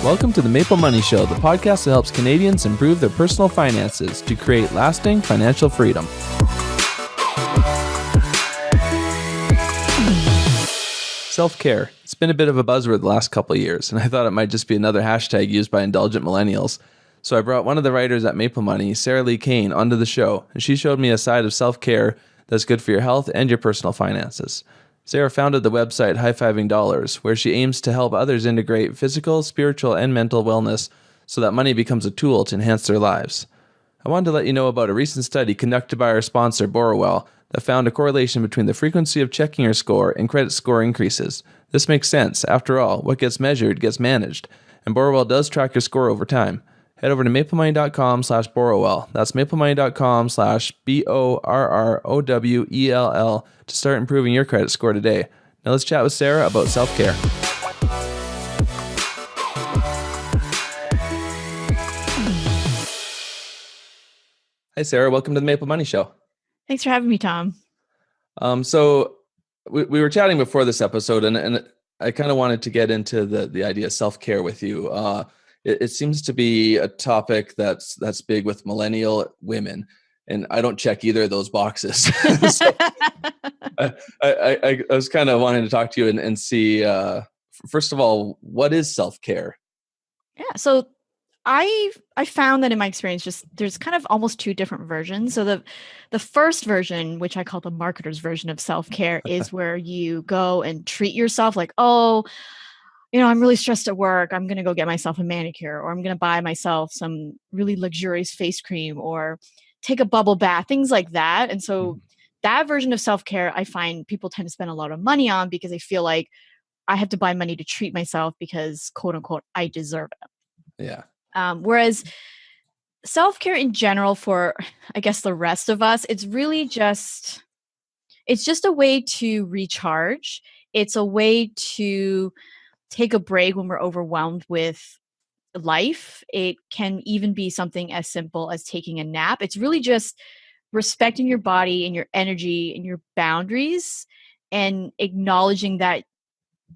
Welcome to the Maple Money Show, the podcast that helps Canadians improve their personal finances to create lasting financial freedom. Self-care. It's been a bit of a buzzword the last couple of years, and I thought it might just be another hashtag used by indulgent millennials. So I brought one of the writers at Maple Money, Sarah Lee Cain, onto the show, and she showed me a side of self-care that's good for your health and your personal finances. Sarah founded the website High Fiving Dollars, where she aims to help others integrate physical, spiritual, and mental wellness so that money becomes a tool to enhance their lives. I wanted to let you know about a recent study conducted by our sponsor, Borrowell, that found a correlation between the frequency of checking your score and credit score increases. This makes sense. After all, what gets measured gets managed, and Borrowell does track your score over time. Head over to maplemoney.com/Borrowell. That's maplemoney.com/BORROWELL to start improving your credit score today. Now let's chat with Sarah about self-care. Hi, Sarah. Welcome to the Maple Money Show. Thanks for having me, Tom. So we were chatting before this episode, and I kind of wanted to get into the idea of self-care with you. It seems to be a topic that's big with millennial women, and I don't check either of those boxes. So I was kind of wanting to talk to you and see, first of all, what is self-care? Yeah, so I found that in my experience, just there's kind of almost two different versions. So the first version, which I call the marketer's version of self-care, is where you go and treat yourself like, oh, I'm really stressed at work. I'm going to go get myself a manicure, or I'm going to buy myself some really luxurious face cream, or take a bubble bath, things like that. And so that version of self-care, I find people tend to spend a lot of money on because they feel like I have to buy money to treat myself because, quote unquote, I deserve it. Yeah. Whereas self-care in general for, I guess, the rest of us, it's just a way to recharge. It's a way to take a break when we're overwhelmed with life. It can even be something as simple as taking a nap. It's really just respecting your body and your energy and your boundaries and acknowledging that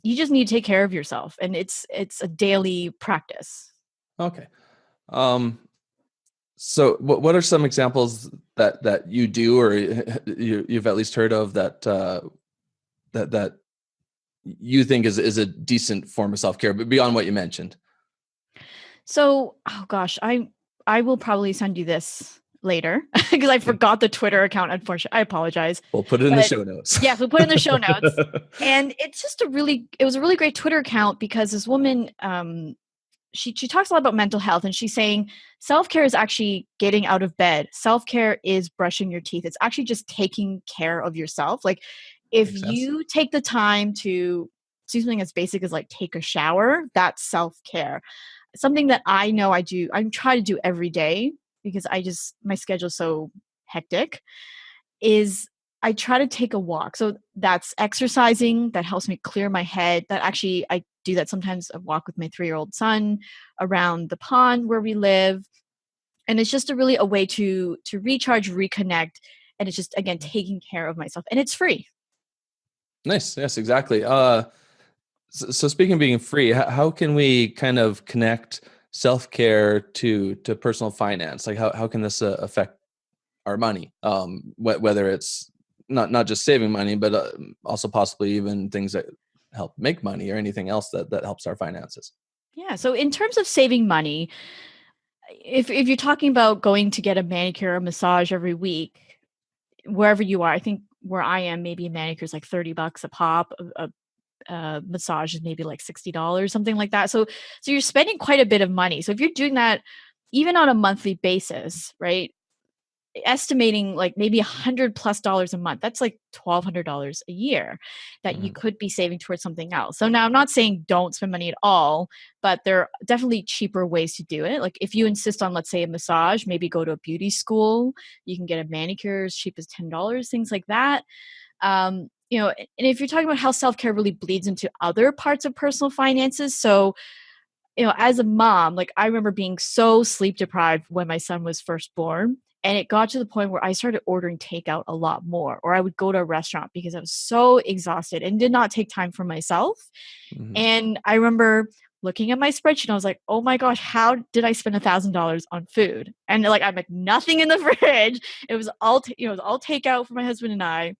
you just need to take care of yourself. And it's a daily practice. Okay. So what are some examples that you do, or you've at least heard of that you think is a decent form of self-care, but beyond what you mentioned? So, oh gosh, I will probably send you this later because I forgot the Twitter account. Unfortunately, I apologize. We'll put it in the show notes. Yes, we'll put it in the show notes. And it's just it was a really great Twitter account because this woman, she talks a lot about mental health, and she's saying self-care is actually getting out of bed. Self-care is brushing your teeth. It's actually just taking care of yourself. Like if you take the time to do something as basic as like take a shower, that's self-care. Something that I know I try to do every day because my schedule's so hectic, is I try to take a walk. So that's exercising. That helps me clear my head. That actually, I do that sometimes. I walk with my 3-year-old son around the pond where we live. And it's just a way to recharge, reconnect. And it's just, again, taking care of myself. And it's free. Nice. Yes, exactly. So speaking of being free, how can we kind of connect self-care to personal finance? Like how can this affect our money? Whether it's not just saving money, but also possibly even things that help make money or anything else that helps our finances. Yeah. So in terms of saving money, if you're talking about going to get a manicure or massage every week, wherever you are, I think where I am, maybe a manicure is like $30 a pop. A massage is maybe like $60, something like that. So you're spending quite a bit of money. So if you're doing that even on a monthly basis, right? Estimating like maybe $100+ a month, that's like $1,200 a year that you could be saving towards something else. So now I'm not saying don't spend money at all, but there are definitely cheaper ways to do it. Like if you insist on, let's say, a massage, maybe go to a beauty school. You can get a manicure as cheap as $10, things like that. And if you're talking about how self-care really bleeds into other parts of personal finances, so as a mom, like I remember being so sleep deprived when my son was first born. And it got to the point where I started ordering takeout a lot more, or I would go to a restaurant because I was so exhausted and did not take time for myself. Mhm. And I remember looking at my spreadsheet, I was like, oh my gosh, how did I spend $1,000 on food? And like, I'm like, nothing in the fridge. It was all, it was all takeout for my husband and I.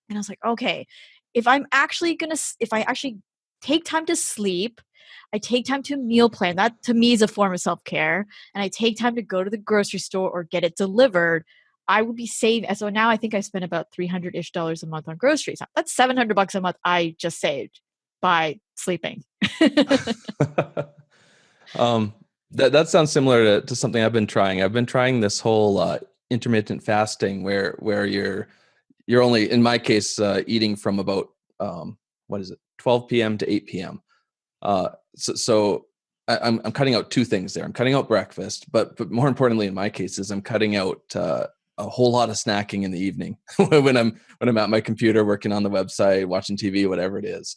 And I was like, okay, if I actually take time to sleep, I take time to meal plan, that to me is a form of self care, and I take time to go to the grocery store or get it delivered, I would be saving. So now I think I spend about $300-ish a month on groceries. That's $700 a month I just saved by sleeping. um, that sounds similar to something I've been trying. I've been trying this whole intermittent fasting where you're only, in my case, eating from about what is it, 12 p.m. to 8 p.m. So I'm cutting out two things there. I'm cutting out breakfast, but more importantly, in my case, is I'm cutting out a whole lot of snacking in the evening when I'm at my computer working on the website, watching TV, whatever it is.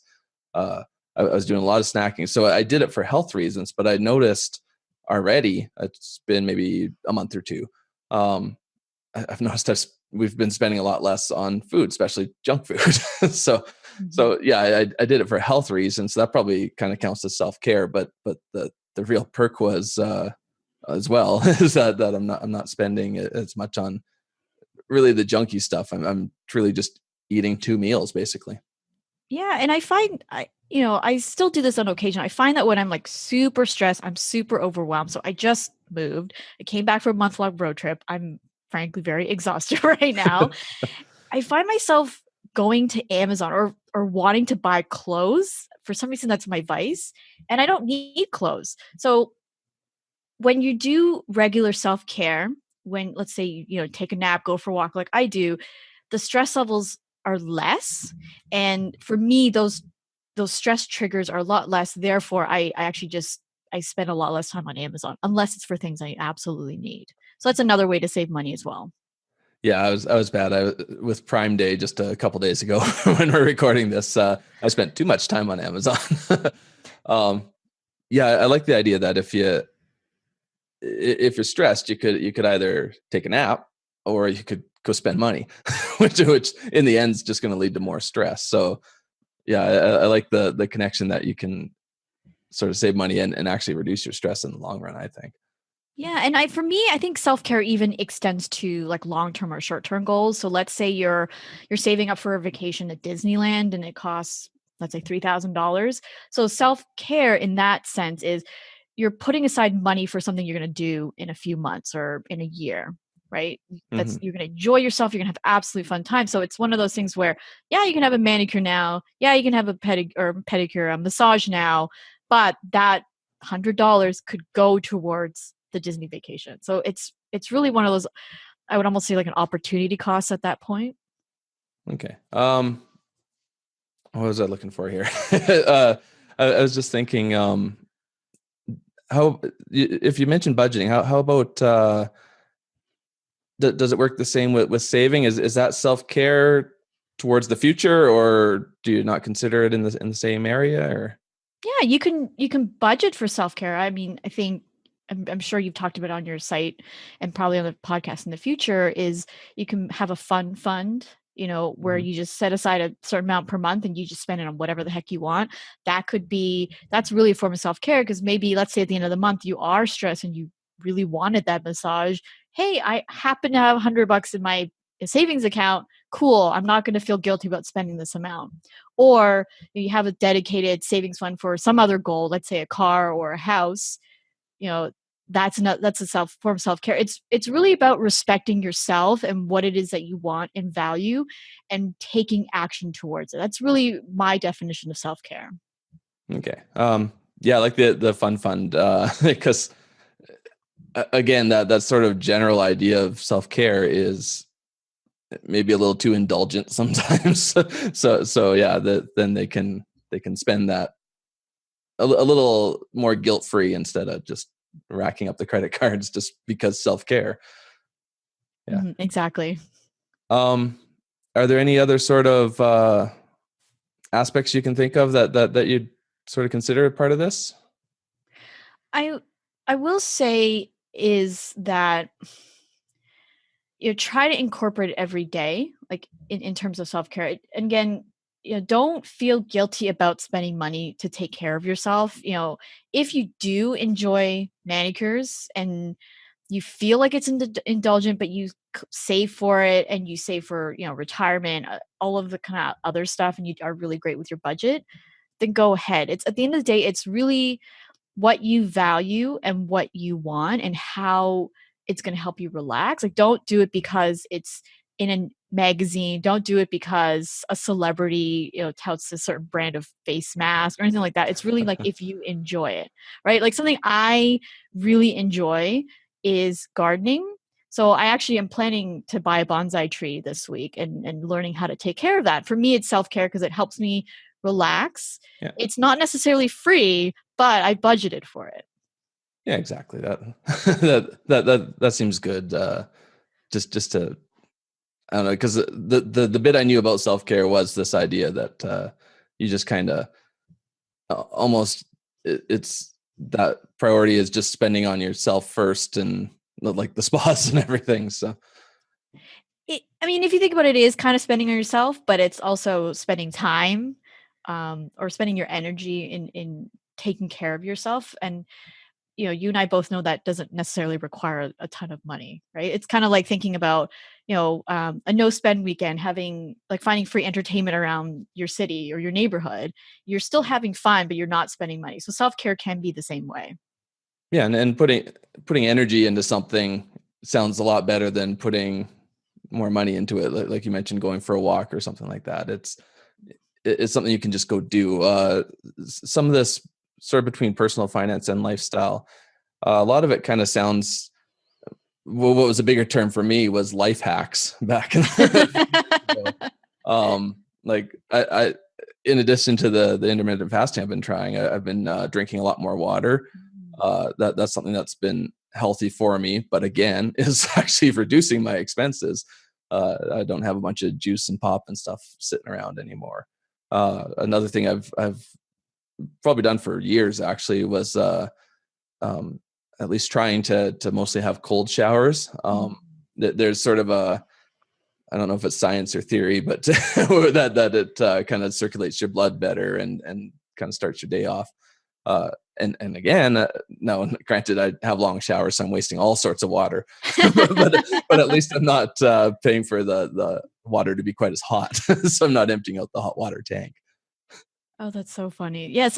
I was doing a lot of snacking, so I did it for health reasons. But I noticed already, it's been maybe a month or two. I've noticed we've been spending a lot less on food, especially junk food. so Mhm. so yeah, I did it for health reasons. So that probably kind of counts as self care. But the real perk was as well is that I'm not spending as much on really the junky stuff. I'm truly just eating two meals basically. Yeah, and I find I still do this on occasion. I find that when I'm like super stressed, I'm super overwhelmed. So I just moved. I came back from a month-long road trip. I'm frankly very exhausted right now. I find myself going to Amazon or wanting to buy clothes. For some reason that's my vice, and I don't need clothes. So when you do regular self-care, when let's say you take a nap, go for a walk like I do, the stress levels are less, and for me those stress triggers are a lot less. Therefore, I actually just I spend a lot less time on Amazon unless it's for things I absolutely need. So that's another way to save money as well. Yeah, I was bad. With Prime Day just a couple days ago when we're recording this. I spent too much time on Amazon. um, yeah, I like the idea that if you're stressed, you could either take a nap or you could go spend money, which in the end is just going to lead to more stress. So yeah, I like the connection that you can sort of save money and actually reduce your stress in the long run, I think. Yeah, and for me, I think self-care even extends to like long-term or short-term goals. So let's say you're saving up for a vacation at Disneyland and it costs, let's say, $3,000. So self-care in that sense is you're putting aside money for something you're going to do in a few months or in a year, right? That's Hmm. you're going to enjoy yourself, you're going to have absolute fun time. So it's one of those things where yeah, you can have a manicure now, yeah, you can have a pedicure, a massage now, but that $100 could go towards the Disney vacation. So it's really one of those, I would almost say like an opportunity cost at that point. Okay. What was I looking for here? I was just thinking, if you mentioned budgeting, how about does it work the same with saving? Is that self care towards the future, or do you not consider it in the same area? Or Yeah, you can budget for self-care. I mean, I think I'm sure you've talked about it on your site and probably on the podcast in the future is you can have a fun fund, where Mhm. you just set aside a certain amount per month and you just spend it on whatever the heck you want. That's really a form of self-care because maybe let's say at the end of the month you are stressed and you really wanted that massage. Hey, I happen to have $100 in my savings account. Cool. I'm not going to feel guilty about spending this amount. Or you have a dedicated savings fund for some other goal, let's say a car or a house, you know, that's a form of self-care. It's really about respecting yourself and what it is that you want and value and taking action towards it. That's really my definition of self-care. Okay. Yeah, I like the fun fund because again, that sort of general idea of self care is maybe a little too indulgent sometimes. So yeah, then they can spend that a little more guilt free instead of just racking up the credit cards just because self care. Yeah. Mhm, exactly. Um, are there any other sort of aspects you can think of that you'd sort of consider a part of this? I I will say is that try to incorporate it every day, like in terms of self-care. And again, don't feel guilty about spending money to take care of yourself. If you do enjoy manicures and you feel like it's indulgent, but you save for it and you save for, retirement, all of the kind of other stuff, and you are really great with your budget, then go ahead. It's at the end of the day, it's really what you value and what you want and how it's going to help you relax. Like, don't do it because it's in a magazine. Don't do it because a celebrity, touts a certain brand of face mask or anything like that. It's really like if you enjoy it, right? Like something I really enjoy is gardening. So I actually am planning to buy a bonsai tree this week and learning how to take care of that. For me, it's self-care because it helps me relax. Yeah. It's not necessarily free, but I budgeted for it. Yeah, exactly. That that seems good. Just to, I don't know, because the bit I knew about self care was this idea that you just kind of almost it's that priority is just spending on yourself first, and like the spas and everything. So I mean, if you think about it, it is kind of spending on yourself, but it's also spending time, or spending your energy in taking care of yourself. And you and I both know that doesn't necessarily require a ton of money, right? It's kind of like thinking about, a no spend weekend, finding free entertainment around your city or your neighborhood. You're still having fun, but you're not spending money. So self care can be the same way. yeah, and putting energy into something sounds a lot better than putting more money into it. Like you mentioned, going for a walk or something like that. It's something you can just go do. Some of this sort of between personal finance and lifestyle, a lot of it kind of sounds. Well, what was a bigger term for me was life hacks back in the like I in addition to the intermittent fasting I've been trying, I've been drinking a lot more water. That's something that's been healthy for me, but again, is actually reducing my expenses. I don't have a bunch of juice and pop and stuff sitting around anymore. Another thing I've probably done for years actually was um, at least trying to mostly have cold showers. There's sort of a, I don't know if it's science or theory, but that it kind of circulates your blood better and kind of starts your day off. Uh, and again, no, granted, I have long showers, so I'm wasting all sorts of water, but at least I'm not paying for the water to be quite as hot, so I'm not emptying out the hot water tank. Oh, that's so funny. Yeah,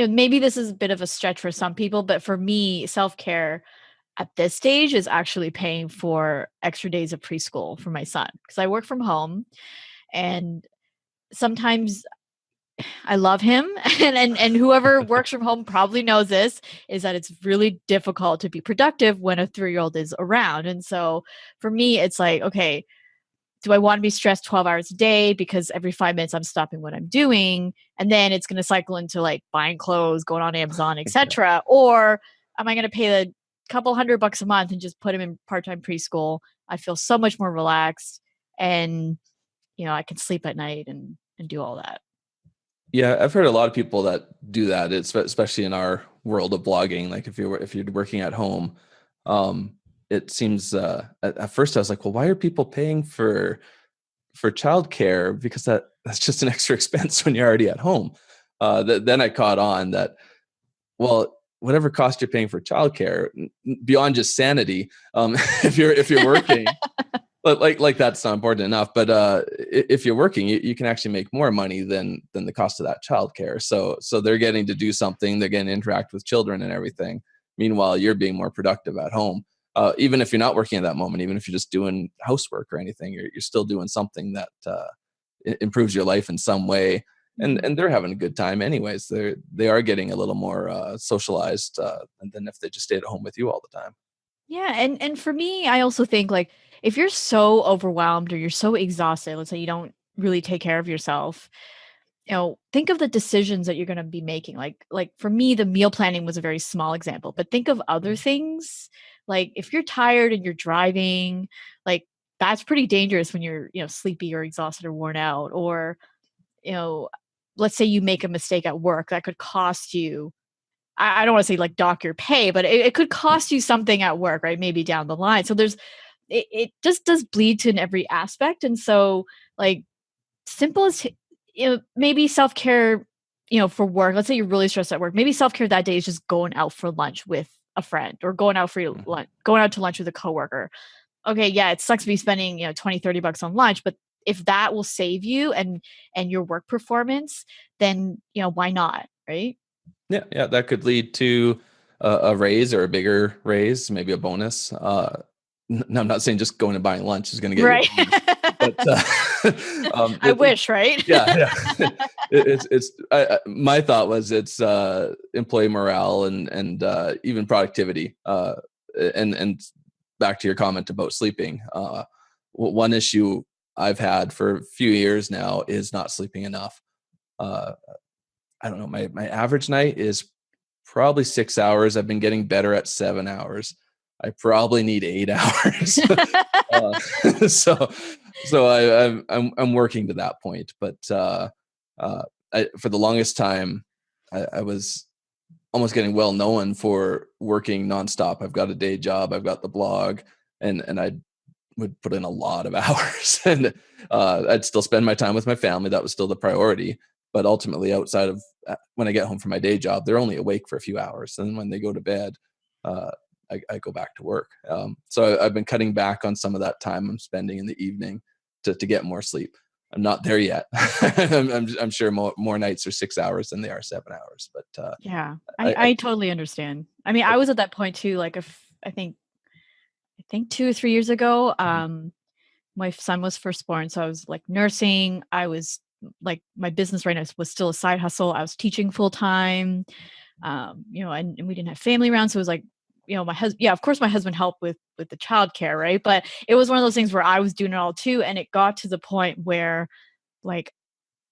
maybe this is a bit of a stretch for some people, but for me, self-care at this stage is actually paying for extra days of preschool for my son because I work from home, and sometimes I love him and whoever works from home probably knows this, is that it's really difficult to be productive when a 3-year-old is around. And so for me, it's like, okay, do I want to be stressed 12 hours a day because every 5 minutes I'm stopping what I'm doing? And then it's going to cycle into like buying clothes, going on Amazon, Yeah. etc. Or am I going to pay the couple $100 a month and just put him in part-time preschool? I feel so much more relaxed, and I can sleep at night and do all that. Yeah, I've heard a lot of people that do that. It's especially in our world of blogging. Like if you're working at home, it seems at first I was like, well, why are people paying for childcare? Because that's just an extra expense when you're already at home. Then I caught on that, well, whatever cost you're paying for childcare, beyond just sanity, if you're working, but like that's not important enough. But if you're working, you can actually make more money than the cost of that childcare. So they're getting to do something. They're getting to interact with children and everything. Meanwhile, you're being more productive at home. Even if you're not working at that moment, even if you're just doing housework or anything, you're still doing something that improves your life in some way. And they're having a good time anyways. They are getting a little more socialized than if they just stayed at home with you all the time. Yeah, and for me, I also think like if you're so overwhelmed or you're so exhausted, let's say you don't really take care of yourself, think of the decisions that you're going to be making. Like for me, the meal planning was a very small example, but think of other things. Like if you're tired and you're driving, like that's pretty dangerous when you're, sleepy or exhausted or worn out. Or, you know, let's say you make a mistake at work that could cost you I don't want to say like dock your pay, but it could cost you something at work, right? Maybe down the line. So it just does bleed to in every aspect. And so like simple as, maybe self-care, for work, let's say you're really stressed at work, maybe self-care that day is just going out for lunch with a friend, or going out for lunch, going out to lunch with a coworker. Okay, yeah, it sucks to be spending, 20, $30 on lunch, but if that will save you and your work performance, then, why not, right? Yeah, that could lead to a raise, or a bigger raise, maybe a bonus. No, I'm not saying just going and buying lunch is going to get you a Right. bonus, but I wish, right? yeah. My thought was it's employee morale and even productivity. And back to your comment about sleeping. One issue I've had for a few years now is not sleeping enough. Uh, I don't know. My average night is probably 6 hours. I've been getting better at 7 hours. I probably need 8 hours. uh, so I'm working to that point. But for the longest time, I was almost getting well known for working nonstop. I've got a day job. I've got the blog, and I would put in a lot of hours, and I'd still spend my time with my family. That was still the priority. But ultimately, outside of when I get home from my day job, they're only awake for a few hours. And when they go to bed, I go back to work. So I've been cutting back on some of that time I'm spending in the evening to get more sleep. I'm not there yet. I'm sure more nights are 6 hours than they are 7 hours. But Yeah, I totally understand. I mean, I was at that point too. Like, if I think 2 or 3 years ago, my son was first born, so I was like nursing. I was like, my business right now was still a side hustle. I was teaching full time, and we didn't have family around, so it was like, my husband. Yeah, of course, my husband helped with the childcare, right? But it was one of those things where I was doing it all too, and it got to the point where, like,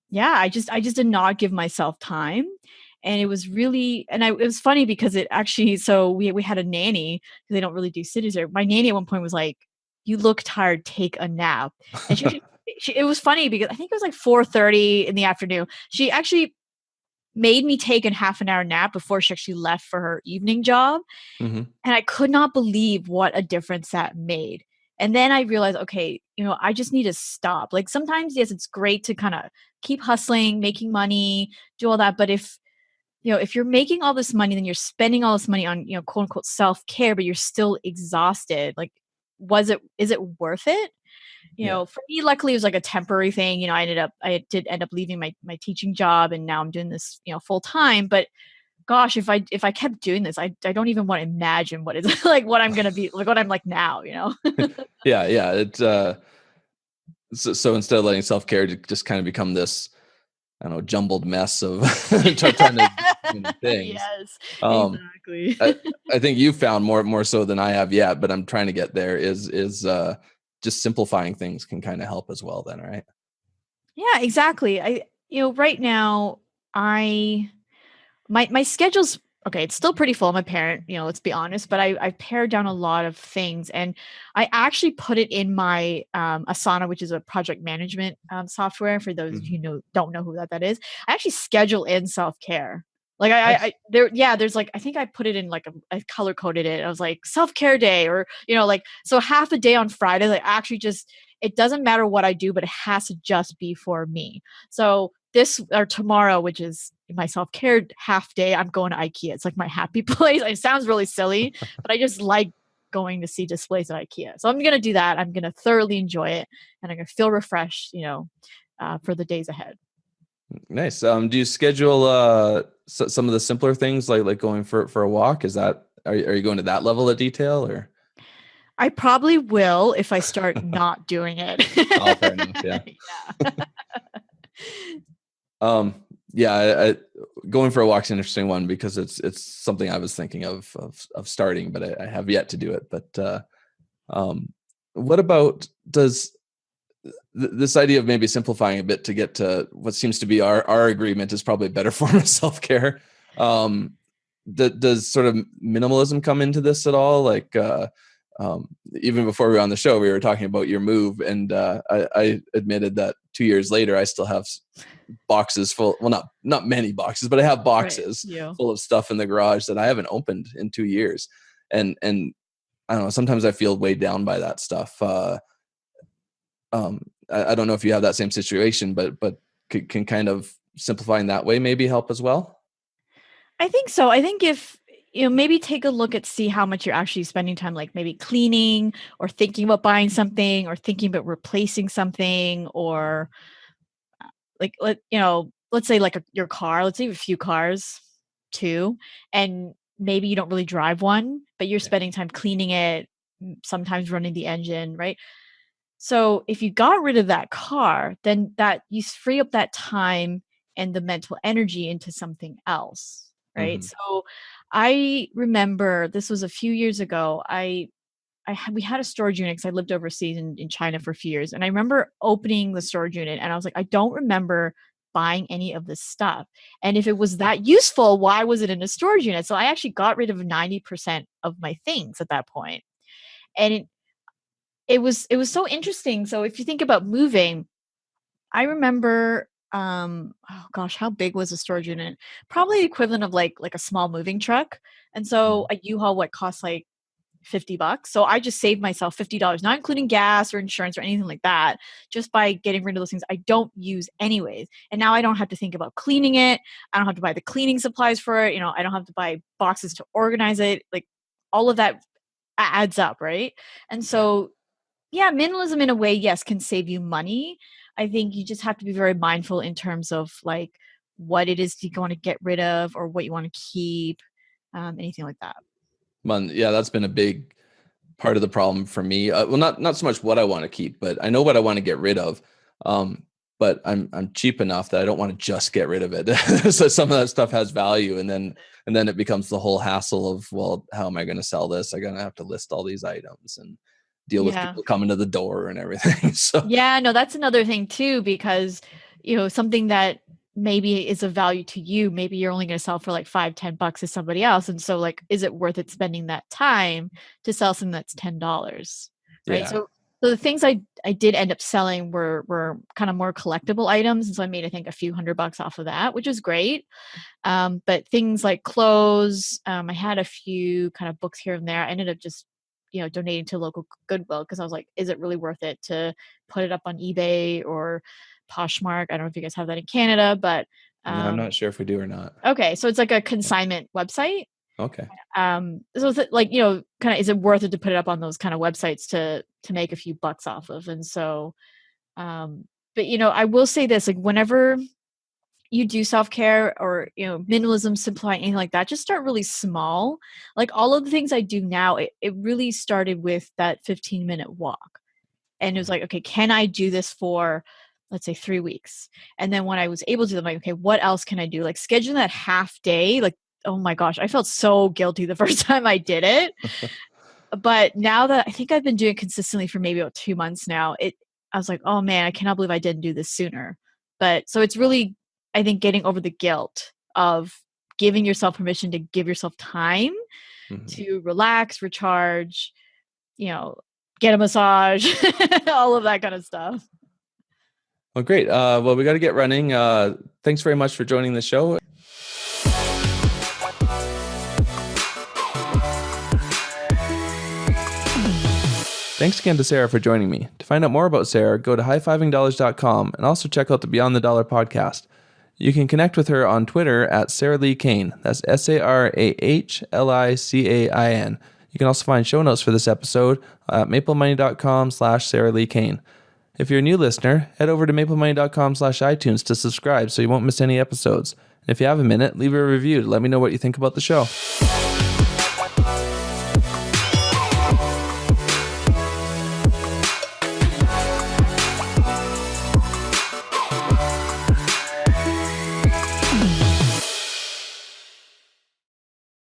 yeah, I just did not give myself time. And it was really, it was funny because it actually, so we had a nanny, because they don't really do cities there. My nanny at one point was like, "You look tired, take a nap." And it was funny because I think it was like 4:30 in the afternoon. She actually made me take a half an hour nap before she actually left for her evening job. Mhm. And I could not believe what a difference that made. And then I realized, okay, I just need to stop. Like, sometimes, yes, it's great to kind of keep hustling, making money, do all that. But if you're making all this money, then you're spending all this money on, quote unquote self-care, but you're still exhausted. Like, is it worth it? Yeah. For me, luckily, it was like a temporary thing. I did end up leaving my teaching job, and now I'm doing this, full time. But gosh, if I kept doing this, I don't even want to imagine what it's like, what I'm gonna be like, what I'm like now. Yeah. It's so instead of letting self-care just kind of become this, I don't know, jumbled mess of trying to do things. Yes, Um, exactly. I, I think you found more so than I have yet, but I'm trying to get there. Is just simplifying things can kind of help as well. Then, right? Yeah, exactly. Right now, I my schedule's okay. It's still pretty full. I'm a parent, let's be honest, but I pared down a lot of things, and I actually put it in my Asana, which is a project management software. For those of you Mhm. who don't know who that is, I actually schedule in self care. Like, Nice. there's like, I think I put it in like I color coded it. I was like, self care day, or like, so half a day on Friday. Like, actually, just, it doesn't matter what I do, but it has to just be for me. So this, or tomorrow, which is my self-care half day, I'm going to IKEA. It's like my happy place. It sounds really silly, but I just like going to see displays at IKEA. So I'm going to do that. I'm going to thoroughly enjoy it, and I'm going to feel refreshed, for the days ahead. Nice. Do you schedule some of the simpler things like going for a walk? Are you going to that level of detail, or? I probably will if I start not doing it. Oh, fair enough. Yeah. Yeah. Um, yeah, going for a walk's an interesting one because it's something I was thinking of starting, but I have yet to do it. But um, what about this idea of maybe simplifying a bit to get to what seems to be our agreement is probably a better form of self-care? Does sort of minimalism come into this at all? Like, even before we were on the show, we were talking about your move, and I admitted that 2 years later, I still have boxes full. Well, not many boxes, but I have boxes full of stuff in the garage that I haven't opened in 2 years. And I don't know, sometimes I feel weighed down by that stuff. I don't know if you have that same situation, but can kind of simplifying that way maybe help as well? I think so. I think if maybe take a look at see how much you're actually spending time, like maybe cleaning or thinking about buying something or thinking about replacing something, or like let's say like your car. Let's say you have a few cars, too, and maybe you don't really drive one, but you're spending time cleaning it, sometimes running the engine, right? So if you got rid of that car, then that you free up that time and the mental energy into something else, right? Mm-hmm. So I remember this was a few years ago. We had a storage unit because I lived overseas in China for a few years, and I remember opening the storage unit, and I was like, I don't remember buying any of this stuff. And if it was that useful, why was it in a storage unit? So I actually got rid of 90% of my things at that point, and it was so interesting. So if you think about moving, I remember oh gosh, how big was the storage unit? Probably the equivalent of like a small moving truck. And so a U-Haul what costs like $50. So I just saved myself $50, not including gas or insurance or anything like that, just by getting rid of those things I don't use anyways. And now I don't have to think about cleaning it. I don't have to buy the cleaning supplies for it. I don't have to buy boxes to organize it. Like all of that adds up, right? And so yeah, minimalism in a way, yes, can save you money. I think you just have to be very mindful in terms of like what it is you want to get rid of or what you want to keep, anything like that. Yeah, that's been a big part of the problem for me. Well, not so much what I want to keep, but I know what I want to get rid of. But I'm cheap enough that I don't want to just get rid of it. So some of that stuff has value, and then it becomes the whole hassle of, well, how am I going to sell this? I'm going to have to list all these items and deal with people coming to the door and everything. So yeah, no, that's another thing too, because something that maybe is of value to you, maybe you're only going to sell for like $5-10 to somebody else. And so like, is it worth it spending that time to sell something that's $10? Right. Yeah. So the things I did end up selling were kind of more collectible items. And so I made, I think, a few $100 off of that, which was great. But things like clothes, I had a few kind of books here and there. I ended up just donating to local Goodwill because I was like, is it really worth it to put it up on eBay or Poshmark? I don't know if you guys have that in Canada, but No, I'm not sure if we do or not. Okay, so it's like a consignment website. Okay. So is it like, kind of, is it worth it to put it up on those kind of websites to make a few bucks off of? And so, but I will say this, like whenever you do self-care or minimalism, simplify, anything like that, just start really small. Like all of the things I do now, it really started with that 15-minute walk, and it was like, okay, can I do this for, let's say, 3 weeks? And then when I was able to, I'm like, okay, what else can I do? Like scheduling that half day, like, oh my gosh, I felt so guilty the first time I did it. But now that I think I've been doing it consistently for maybe about 2 months now, I was like, oh man, I cannot believe I didn't do this sooner. But so it's really, I think, getting over the guilt of giving yourself permission to give yourself time to relax, recharge, get a massage, all of that kind of stuff. Well, great. Well, we got to get running. Thanks very much for joining the show. Thanks again to Sarah for joining me. To find out more about Sarah, go to highfivingdollars.com and also check out the Beyond the Dollar podcast. You can connect with her on Twitter at Sarah Lee Cain. That's SarahLicain. You can also find show notes for this episode at maplemoney.com/Sarah Lee Cain. If you're a new listener, head over to maplemoney.com/iTunes to subscribe so you won't miss any episodes. And if you have a minute, leave a review to let me know what you think about the show.